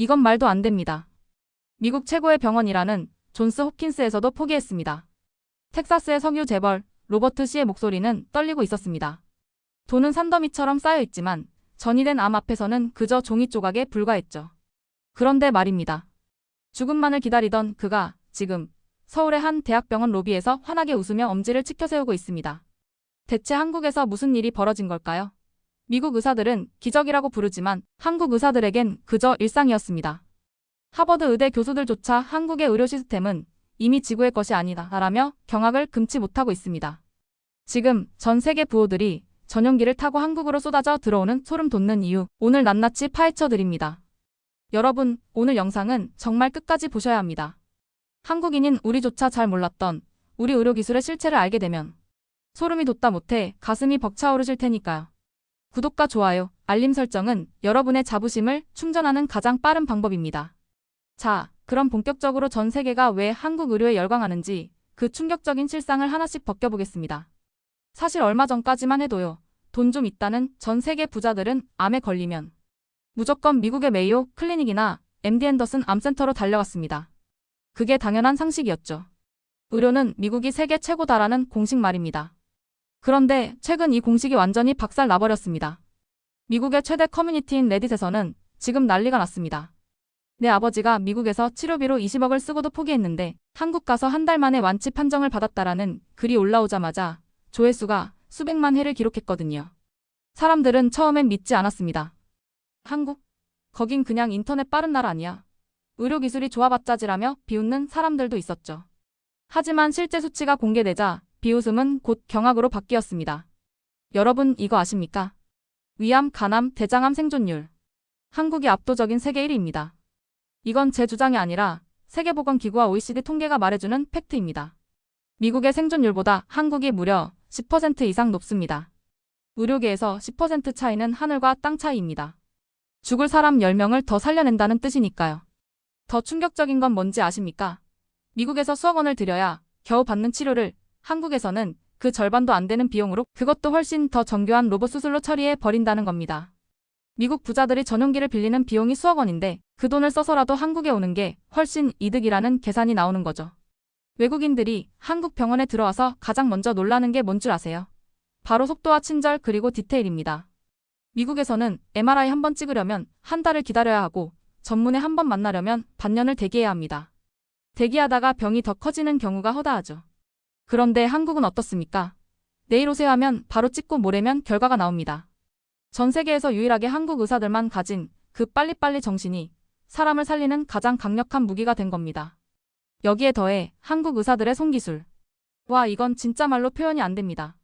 이건 말도 안 됩니다. 미국 최고의 병원이라는 존스 홉킨스에서도 포기했습니다. 텍사스의 석유 재벌 로버트 씨의 목소리는 떨리고 있었습니다. 돈은 산더미처럼 쌓여 있지만 전이된 암 앞에서는 그저 종이 조각에 불과했죠. 그런데 말입니다. 죽음만을 기다리던 그가 지금 서울의 한 대학병원 로비에서 환하게 웃으며 엄지를 치켜세우고 있습니다. 대체 한국에서 무슨 일이 벌어진 걸까요? 미국 의사들은 기적이라고 부르지만 한국 의사들에겐 그저 일상이었습니다. 하버드 의대 교수들조차 한국의 의료 시스템은 이미 지구의 것이 아니다라며 경악을 금치 못하고 있습니다. 지금 전 세계 부호들이 전용기를 타고 한국으로 쏟아져 들어오는 소름 돋는 이유, 오늘 낱낱이 파헤쳐 드립니다. 여러분, 오늘 영상은 정말 끝까지 보셔야 합니다. 한국인인 우리조차 잘 몰랐던 우리 의료기술의 실체를 알게 되면 소름이 돋다 못해 가슴이 벅차오르실 테니까요. 구독과 좋아요, 알림 설정은 여러분의 자부심을 충전하는 가장 빠른 방법입니다. 자, 그럼 본격적으로 전 세계가 왜 한국 의료에 열광하는지 그 충격적인 실상을 하나씩 벗겨보겠습니다. 사실 얼마 전까지만 해도요. 돈 좀 있다는 전 세계 부자들은 암에 걸리면 무조건 미국의 메이오 클리닉이나 MD 앤더슨 암센터로 달려갔습니다. 그게 당연한 상식이었죠. 의료는 미국이 세계 최고다라는 공식 말입니다. 그런데 최근 이 공식이 완전히 박살 나버렸습니다. 미국의 최대 커뮤니티인 레딧에서는 지금 난리가 났습니다. 내 아버지가 미국에서 치료비로 20억을 쓰고도 포기했는데 한국 가서 한 달 만에 완치 판정을 받았다라는 글이 올라오자마자 조회수가 수백만 회를 기록했거든요. 사람들은 처음엔 믿지 않았습니다. 한국? 거긴 그냥 인터넷 빠른 나라 아니야. 의료기술이 좋아봤자지라며 비웃는 사람들도 있었죠. 하지만 실제 수치가 공개되자 비웃음은 곧 경악으로 바뀌었습니다. 여러분 이거 아십니까? 위암, 간암, 대장암 생존율. 한국이 압도적인 세계 1위입니다. 이건 제 주장이 아니라 세계보건기구와 OECD 통계가 말해주는 팩트입니다. 미국의 생존율보다 한국이 무려 10% 이상 높습니다. 의료계에서 10% 차이는 하늘과 땅 차이입니다. 죽을 사람 10명을 더 살려낸다는 뜻이니까요. 더 충격적인 건 뭔지 아십니까? 미국에서 수억 원을 들여야 겨우 받는 치료를 한국에서는 그 절반도 안 되는 비용으로 그것도 훨씬 더 정교한 로봇 수술로 처리해 버린다는 겁니다. 미국 부자들이 전용기를 빌리는 비용이 수억 원인데 그 돈을 써서라도 한국에 오는 게 훨씬 이득이라는 계산이 나오는 거죠. 외국인들이 한국 병원에 들어와서 가장 먼저 놀라는 게 뭔 줄 아세요? 바로 속도와 친절 그리고 디테일입니다. 미국에서는 MRI 한 번 찍으려면 한 달을 기다려야 하고 전문의 한 번 만나려면 반년을 대기해야 합니다. 대기하다가 병이 더 커지는 경우가 허다하죠. 그런데 한국은 어떻습니까? 내일 오세요 하면 바로 찍고 모레면 결과가 나옵니다. 전 세계에서 유일하게 한국 의사들만 가진 그 빨리빨리 정신이 사람을 살리는 가장 강력한 무기가 된 겁니다. 여기에 더해 한국 의사들의 손기술. 와, 이건 진짜 말로 표현이 안 됩니다.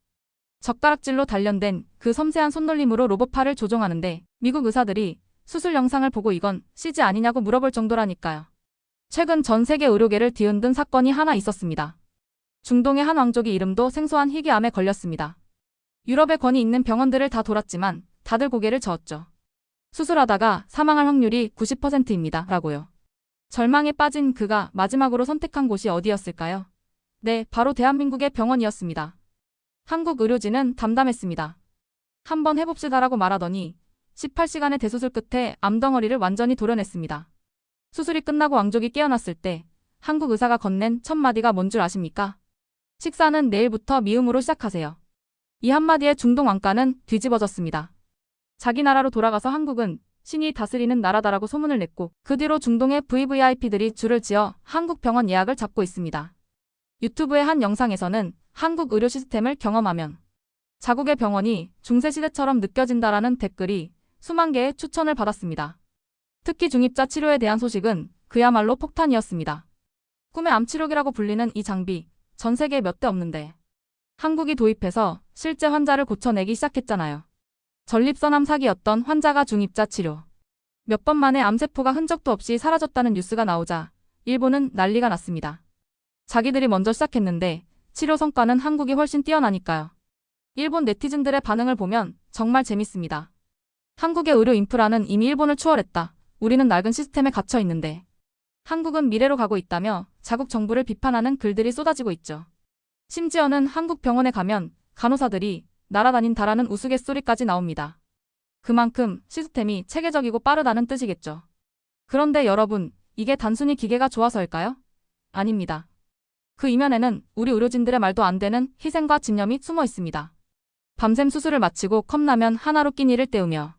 젓가락질로 단련된 그 섬세한 손놀림으로 로봇팔을 조종하는데 미국 의사들이 수술 영상을 보고 이건 CG 아니냐고 물어볼 정도라니까요. 최근 전 세계 의료계를 뒤흔든 사건이 하나 있었습니다. 중동의 한 왕족이 이름도 생소한 희귀암에 걸렸습니다. 유럽에 권위 있는 병원들을 다 돌았지만 다들 고개를 저었죠. 수술하다가 사망할 확률이 90%입니다. 라고요. 절망에 빠진 그가 마지막으로 선택한 곳이 어디였을까요? 네, 바로 대한민국의 병원이었습니다. 한국 의료진은 담담했습니다. 한번 해봅시다라고 말하더니 18시간의 대수술 끝에 암덩어리를 완전히 도려냈습니다. 수술이 끝나고 왕족이 깨어났을 때 한국 의사가 건넨 첫 마디가 뭔 줄 아십니까? 식사는 내일부터 미음으로 시작하세요. 이 한마디에 중동 왕가는 뒤집어졌습니다. 자기 나라로 돌아가서 한국은 신이 다스리는 나라다라고 소문을 냈고 그 뒤로 중동의 VVIP들이 줄을 지어 한국 병원 예약을 잡고 있습니다. 유튜브의 한 영상에서는 한국 의료 시스템을 경험하면 자국의 병원이 중세시대처럼 느껴진다라는 댓글이 수만 개의 추천을 받았습니다. 특히 중입자 치료에 대한 소식은 그야말로 폭탄이었습니다. 꿈의 암치료기라고 불리는 이 장비 전 세계에 몇 대 없는데 한국이 도입해서 실제 환자를 고쳐내기 시작했잖아요. 전립선암 사기였던 환자가 중입자 치료. 몇 번 만에 암세포가 흔적도 없이 사라졌다는 뉴스가 나오자 일본은 난리가 났습니다. 자기들이 먼저 시작했는데 치료 성과는 한국이 훨씬 뛰어나니까요. 일본 네티즌들의 반응을 보면 정말 재밌습니다. 한국의 의료 인프라는 이미 일본을 추월했다. 우리는 낡은 시스템에 갇혀 있는데 한국은 미래로 가고 있다며 자국 정부를 비판하는 글들이 쏟아지고 있죠. 심지어는 한국 병원에 가면 간호사들이 날아다닌다라는 우스갯소리까지 나옵니다. 그만큼 시스템이 체계적이고 빠르다는 뜻이겠죠. 그런데 여러분, 이게 단순히 기계가 좋아서일까요? 아닙니다. 그 이면에는 우리 의료진들의 말도 안 되는 희생과 집념이 숨어 있습니다. 밤샘 수술을 마치고 컵라면 하나로 끼니를 때우며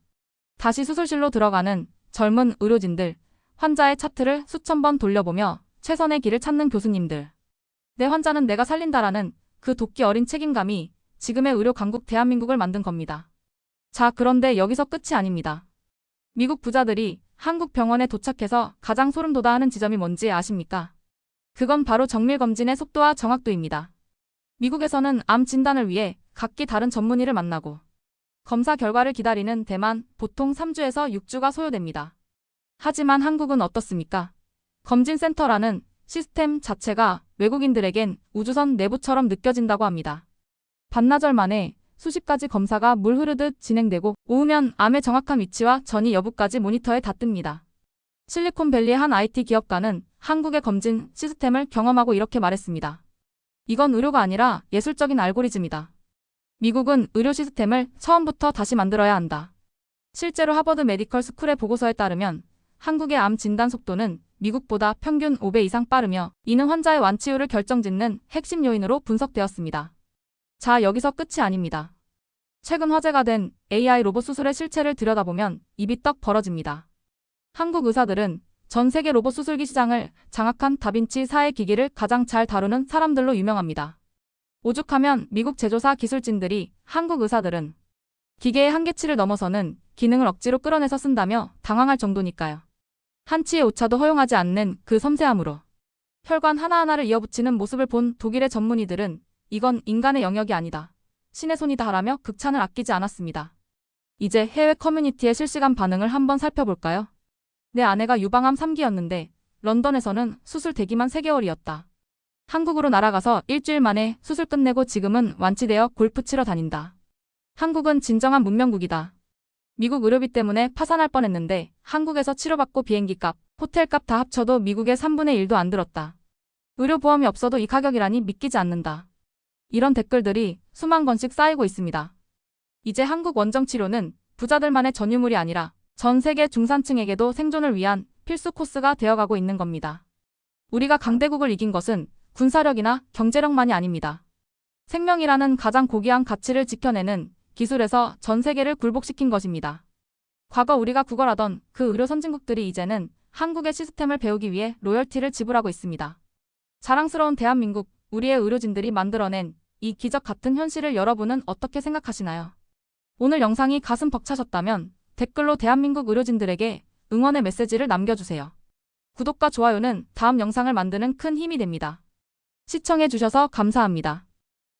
다시 수술실로 들어가는 젊은 의료진들, 환자의 차트를 수천 번 돌려보며 최선의 길을 찾는 교수님들. 내 환자는 내가 살린다라는 그 도끼 어린 책임감이 지금의 의료 강국 대한민국을 만든 겁니다. 자, 그런데 여기서 끝이 아닙니다. 미국 부자들이 한국 병원에 도착해서 가장 소름 돋아하는 지점이 뭔지 아십니까? 그건 바로 정밀검진의 속도와 정확도입니다. 미국에서는 암 진단을 위해 각기 다른 전문의를 만나고 검사 결과를 기다리는 데만 보통 3주에서 6주가 소요됩니다. 하지만 한국은 어떻습니까? 검진센터라는 시스템 자체가 외국인들에겐 우주선 내부처럼 느껴진다고 합니다. 반나절 만에 수십 가지 검사가 물 흐르듯 진행되고 오후면 암의 정확한 위치와 전이 여부까지 모니터에 다 뜹니다. 실리콘밸리의 한 IT 기업가는 한국의 검진 시스템을 경험하고 이렇게 말했습니다. 이건 의료가 아니라 예술적인 알고리즘이다. 미국은 의료 시스템을 처음부터 다시 만들어야 한다. 실제로 하버드 메디컬 스쿨의 보고서에 따르면 한국의 암 진단 속도는 미국보다 평균 5배 이상 빠르며 이는 환자의 완치율을 결정짓는 핵심 요인으로 분석되었습니다. 자, 여기서 끝이 아닙니다. 최근 화제가 된 AI 로봇 수술의 실체를 들여다보면 입이 떡 벌어집니다. 한국 의사들은 전 세계 로봇 수술기 시장을 장악한 다빈치 4의 기기를 가장 잘 다루는 사람들로 유명합니다. 오죽하면 미국 제조사 기술진들이 한국 의사들은 기계의 한계치를 넘어서는 기능을 억지로 끌어내서 쓴다며 당황할 정도니까요. 한치의 오차도 허용하지 않는 그 섬세함으로 혈관 하나하나를 이어붙이는 모습을 본 독일의 전문의들은 이건 인간의 영역이 아니다. 신의 손이다라며 극찬을 아끼지 않았습니다. 이제 해외 커뮤니티의 실시간 반응을 한번 살펴볼까요? 내 아내가 유방암 3기였는데 런던에서는 수술 대기만 3개월이었다. 한국으로 날아가서 일주일 만에 수술 끝내고 지금은 완치되어 골프 치러 다닌다. 한국은 진정한 문명국이다. 미국 의료비 때문에 파산할 뻔했는데 한국에서 치료받고 비행기값, 호텔값 다 합쳐도 미국의 3분의 1도 안 들었다. 의료보험이 없어도 이 가격이라니 믿기지 않는다. 이런 댓글들이 수만 건씩 쌓이고 있습니다. 이제 한국 원정치료는 부자들만의 전유물이 아니라 전 세계 중산층에게도 생존을 위한 필수 코스가 되어가고 있는 겁니다. 우리가 강대국을 이긴 것은 군사력이나 경제력만이 아닙니다. 생명이라는 가장 고귀한 가치를 지켜내는 기술에서 전 세계를 굴복시킨 것입니다. 과거 우리가 구걸하던 그 의료 선진국들이 이제는 한국의 시스템을 배우기 위해 로열티를 지불하고 있습니다. 자랑스러운 대한민국, 우리의 의료진들이 만들어낸 이 기적 같은 현실을 여러분은 어떻게 생각하시나요? 오늘 영상이 가슴 벅차셨다면 댓글로 대한민국 의료진들에게 응원의 메시지를 남겨주세요. 구독과 좋아요는 다음 영상을 만드는 큰 힘이 됩니다. 시청해주셔서 감사합니다.